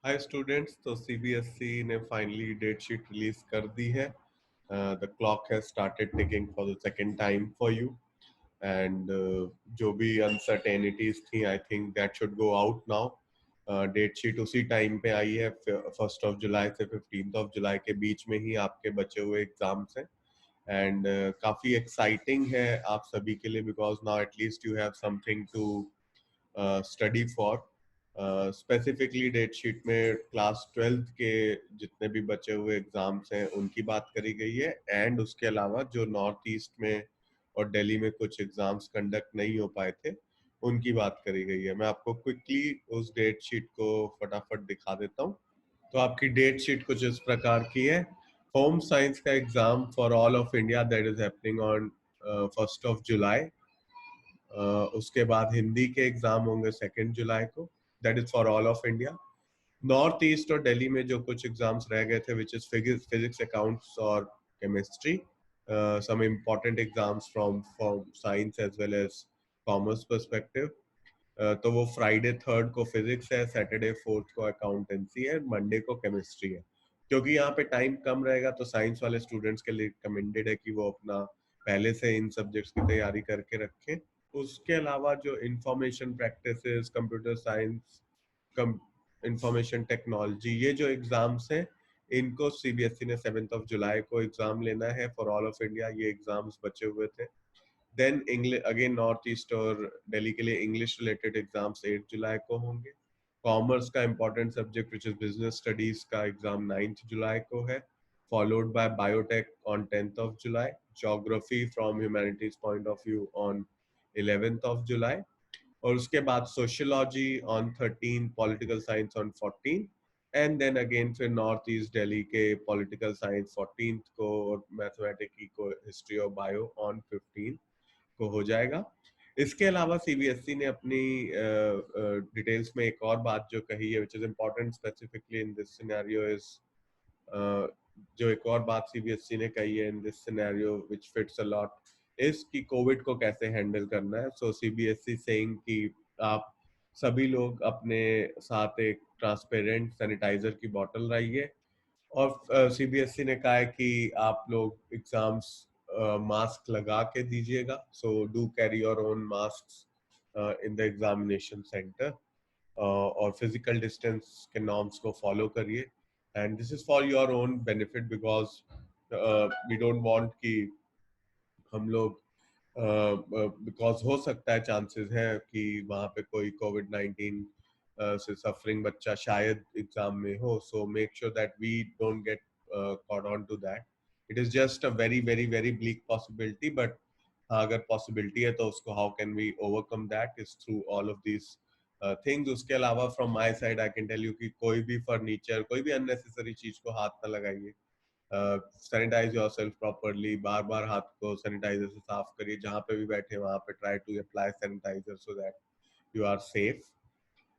हाय students. तो CBSE ने finally date sheet release कर दी है। The clock has started ticking for the second time for you and जो भी अनसर्टेनिटीज थी I think that should go out now. Date sheet उसी time पे आई है, 1 जुलाई से 15 जुलाई के बीच में ही आपके बचे हुए एग्जाम्स हैं। एंड काफ़ी एक्साइटिंग है आप सभी के लिए because now at least you have something to study for. Specifically date sheet में क्लास 12th के जितने भी बचे हुए एग्जाम्स हैं उनकी बात करी गई है एंड उसके अलावा जो नॉर्थ ईस्ट में और दिल्ली में कुछ एग्जाम्स कंडक्ट नहीं हो पाए थे उनकी बात करी गई है। मैं आपको क्विकली उस डेट शीट को फटाफट दिखा देता हूँ। तो आपकी डेट शीट कुछ इस प्रकार की है। होम साइंस का exam for all of India that is happening on 1 July. उसके बाद हिंदी के एग्जाम होंगे 2 जुलाई को, that is for all of India. North east और दिल्ली में जो कुछ एग्जाम्स रह गए थे विच इज फिजिक्स, अकाउंट्स और chemistry, some important exams from science as well as commerce perspective. तो वो फ्राइडे 3rd को फिजिक्स है, सैटरडे 4th को अकाउंटेंसी है, मंडे को केमिस्ट्री है। क्योंकि यहाँ पे टाइम कम रहेगा तो साइंस वाले स्टूडेंट्स के लिए रिकमेंडेड है कि वो अपना पहले से इन सब्जेक्ट्स की तैयारी करके रखें। उसके अलावा जो information practices, computer science, information technology, ये जो एग्जाम्स हैं इनको सीबीएसई ने 7 जुलाई को एग्जाम लेना है फॉर ऑल ऑफ इंडिया। ये एग्जाम्स बचे हुए थे। Then English again north east और दिल्ली के लिए इंग्लिश रिलेटेड एग्जाम्स 8 जुलाई को होंगे। कॉमर्स का important subject which is business studies का एग्जाम 9 जुलाई को है, followed by biotech on 10 July, geography from humanities point of view on 11 July, और उसके बाद sociology on 13, political science on 14, and then again फिर नॉर्थ ईस्ट दिल्ली के पॉलिटिकल साइंस 14th को और मैथमेटिक्स को हिस्ट्री और बायो ऑन 15 को हो जाएगा। इसके अलावा सीबीएसई ने अपनी डिटेल्स में एक और बात जो कही है which is important specifically in this scenario is, जो एक और बात सीबीएसई ने कही है इन this scenario which fits a lot is कि कोविड को कैसे हैंडल करना है। सो सीबीएसई सेइंग कि आप सभी लोग अपने साथ एक ट्रांसपेरेंट सैनिटाइजर की बोतल रखिए, और सीबीएसई ने कहा है कि आप लोग एग्जाम्स मास्क लगा के दीजिएगा। So do carry your own mask in the examination centre, और फिजिकल डिस्टेंस के नॉर्म्स को फॉलो करिए। And this is for your own benefit because we don't want कि हम लोग, बिकॉज हो सकता है, चांसेस है कि वहाँ पे कोई कोविड-19 से सफरिंग बच्चा शायद एग्जाम में हो। So make sure that we don't get caught on to that. It is just a very very very bleak possibility, but हाँ, अगर possibility है तो उसको how can we overcome that is through all of these things. उसके अलावा from my side I can tell you कि कोई भी फर्नीचर, कोई भी unnecessary चीज को हाथ ना लगाइए। सैनिटाइज योर सेल्फ प्रॉपरली, बार बार हाथ को सैनिटाइजर से साफ करिए। जहाँ पे भी बैठे वहाँ पे try to apply sanitizer so that you are safe.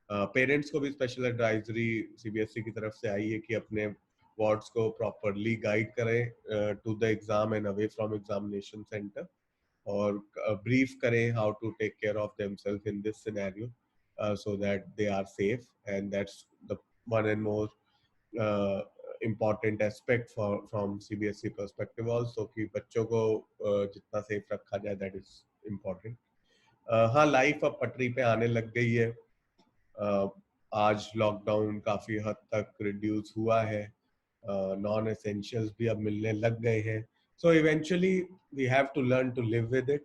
Parents को भी स्पेशल एडवाइजरी सीबीएसई की तरफ से आई है कि अपने वार्ड्स को प्रॉपरली गाइड करें to the exam and away from examination centre, और ब्रीफ करें how to take care of themself in this scenario so that they are safe. And that's the one and more important aspect from CBSE perspective also, कि बच्चों को जितना safe रखा जाए that is important. हाँ, life अब पटरी पे आने लग गई है। आज लॉकडाउन काफी हद तक रिड्यूस हुआ है, नॉन एसेंशियल्स भी अब मिलने लग गए हैं। So eventually we have to learn to live with it.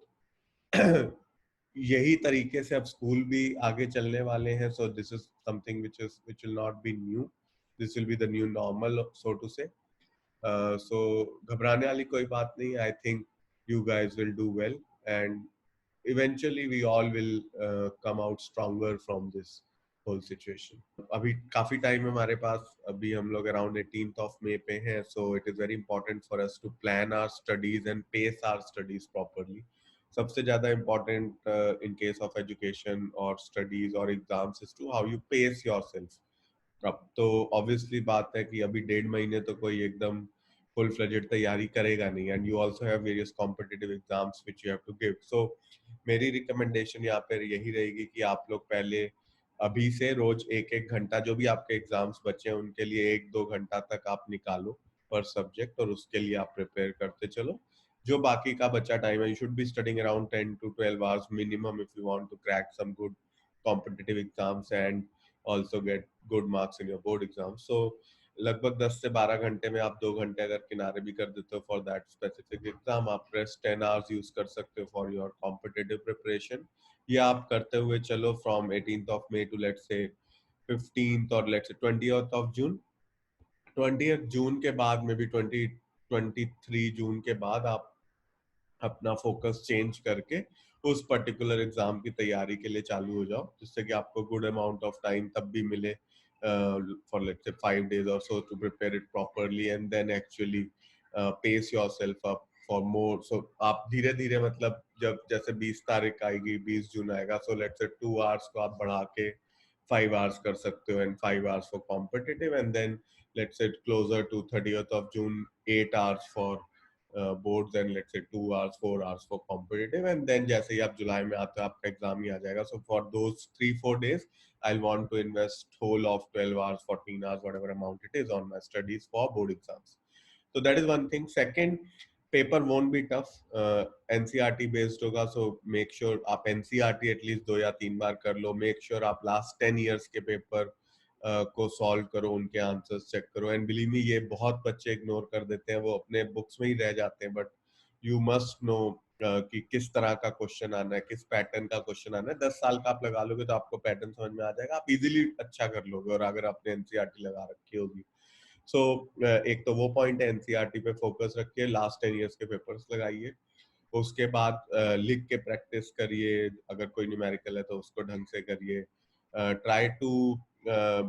यही तरीके से अब स्कूल भी आगे चलने वाले हैं। So this is something which will not be new, this will be the new normal so to say. So घबराने वाली कोई बात नहीं। I think you guys will do well and eventually we all will come out stronger from this whole situation. अभी काफी time है हमारे पास, अभी हम लोग अराउंड 18th ऑफ मई पे हैं। So it is very important for us to plan our studies and pace our studies properly. सबसे ज्यादा important in case of education और स्टडीज और exams is to how you pace yourself. अब तो obviously बात है कि अभी 1.5 महीने तो कोई एकदम फुल फ्लेजेड तैयारी करेगा नहीं, and you also have various competitive exams which you have to give. So मेरी रिकमेंडेशन यहाँ पे यही रहेगी कि आप लोग पहले अभी से रोज एक एक घंटा, जो भी आपके एग्जाम्स बचे हैं उनके लिए 1-2 घंटा तक आप निकालो पर सब्जेक्ट, और उसके लिए आप प्रिपेयर करते चलो। जो बाकी का बचा टाइम है, you should be studying around 10 to 12 hours minimum if you want to crack some good competitive exams and also get good marks in your board exams. So लगभग 10 से 12 घंटे में आप 2 घंटे अगर किनारे भी कर देते हो फॉर दैट स्पेसिफिक एग्जाम, आप रेस्ट 10 hours यूज कर सकते हो फॉर योर कॉम्पिटिटिव प्रिपरेशन। ये आप करते हुए चलो from 18th of May to let's say 15th or let's say 20th of June। 20th June के बाद में भी 23 जून के बाद आप अपना फोकस चेंज करके उस पर्टिकुलर एग्जाम की तैयारी के लिए चालू हो जाओ, जिससे कि आपको गुड अमाउंट ऑफ टाइम तब भी मिले फॉर लेट्स से 5 days और so to prepare it properly and then actually pace yourself up for more. So आप धीरे धीरे, मतलब जब जैसे 20 तारीख आएगी, 20 जून आएगा, सो लेट्स से 2 hours को आप बढ़ा के 5 hours कर सकते हो, and 5 hours for competitive, and then let's say closer to 30th of June 8 hours for boards and let's say 2 hours 4 hours for competitive, and then जैसे ही आप जुलाई में आते हो आपका एग्जाम ही आ जाएगा। So for those 3-4 days I'll want to invest whole of 12 hours 14 hours whatever amount it is on my studies for board exams. So that is one thing. Second, paper won't be tough, NCERT based होगा, so make sure आप NCERT at least 2 या 3 बार कर लो। make sure आप last 10 years के paper को solve करो, उनके answers check करो। एंड बिलीव मी, ये बहुत बच्चे इग्नोर कर देते हैं, वो अपने बुक्स में ही रह जाते हैं, बट यू मस्ट नो कि किस तरह का क्वेश्चन आना है, किस पैटर्न का क्वेश्चन आना है। 10 साल का आप लगा लोगे तो आपको पैटर्न समझ में आ जाएगा, आप इजीली अच्छा कर लोगे। और अगर आपने एनसीईआरटी लगा रखी होगी, सो एक तो वो पॉइंट है, एनसीईआरटी पे फोकस रखिए, लास्ट 10 years के पेपर्स लगाइए। उसके बाद लिख के प्रैक्टिस करिए, अगर कोई न्यूमेरिकल है तो उसको ढंग से करिए। Try to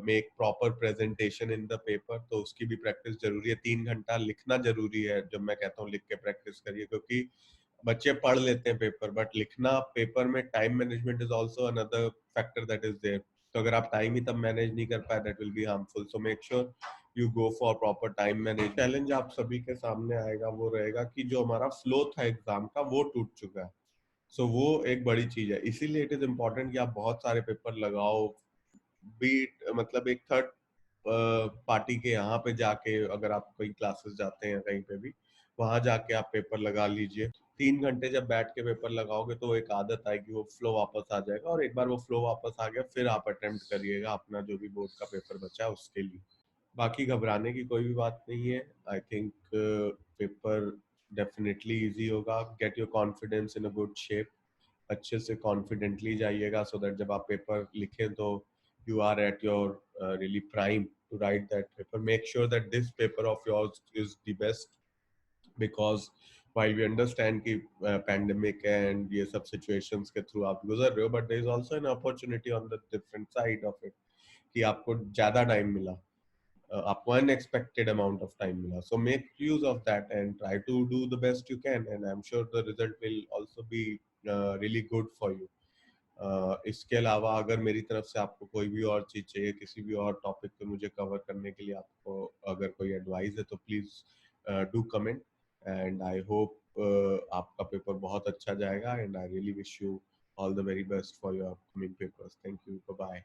make proper presentation in the paper, तो उसकी भी प्रैक्टिस जरूरी है। 3 घंटा लिखना जरूरी है, जब मैं कहता हूँ लिख के प्रैक्टिस करिए, क्योंकि बच्चे पढ़ लेते हैं पेपर, बट लिखना पेपर में time management is also another factor that is there. तो अगर आप टाइम ही तब मैनेज नहीं कर पाए, that will be harmful. So make sure you go for proper time manage. Challenge आप सभी के सामने आएगा, वो रहेगा कि जो हमारा फ्लो था एग्जाम का वो टूट चुका है। सो वो एक बड़ी चीज है, इसीलिए इट इज इम्पोर्टेंट कि आप बहुत सारे पेपर लगाओ। बीट मतलब एक थर्ड पार्टी के यहाँ पे जाके, अगर आप कोई क्लासेस जाते हैं कहीं पे भी, वहां जाके आप पेपर लगा लीजिए। 3 घंटे जब बैठ के पेपर लगाओगे तो एक आदत आएगी, वो फ्लो वापस आ जाएगा, और एक बार वो फ्लो वापस आ गया फिर आप अटेम्प्ट करिएगा अपना जो भी बोर्ड का पेपर बचा है उसके लिए। बाकी घबराने की कोई भी बात नहीं है। I think paper definitely easy होगा। Get your confidence in a good shape, अच्छे से कॉन्फिडेंटली जाइएगा, सो दैट जब आप पेपर लिखें तो you are at your really prime to write that paper. Make sure that this paper of yours is the best, because while we understand कि pandemic and ये सब situations के through आप गुजर रहे हो, but there is also an opportunity on the different side of it कि आपको ज़्यादा time मिला, आपको unexpected amount of time मिला। So make use of that and try to do the best you can, and I'm sure the result will also be really good for you. इसके अलावा अगर मेरी तरफ से आपको कोई भी और चीज़ चाहिए, किसी भी और टॉपिक पे मुझे कवर करने के लिए आपको अगर कोई एडवाइस है, तो please do comment. And I hope आपका पेपर बहुत अच्छा जाएगा, and I really wish you all the very best for your upcoming papers. Thank you, bye bye.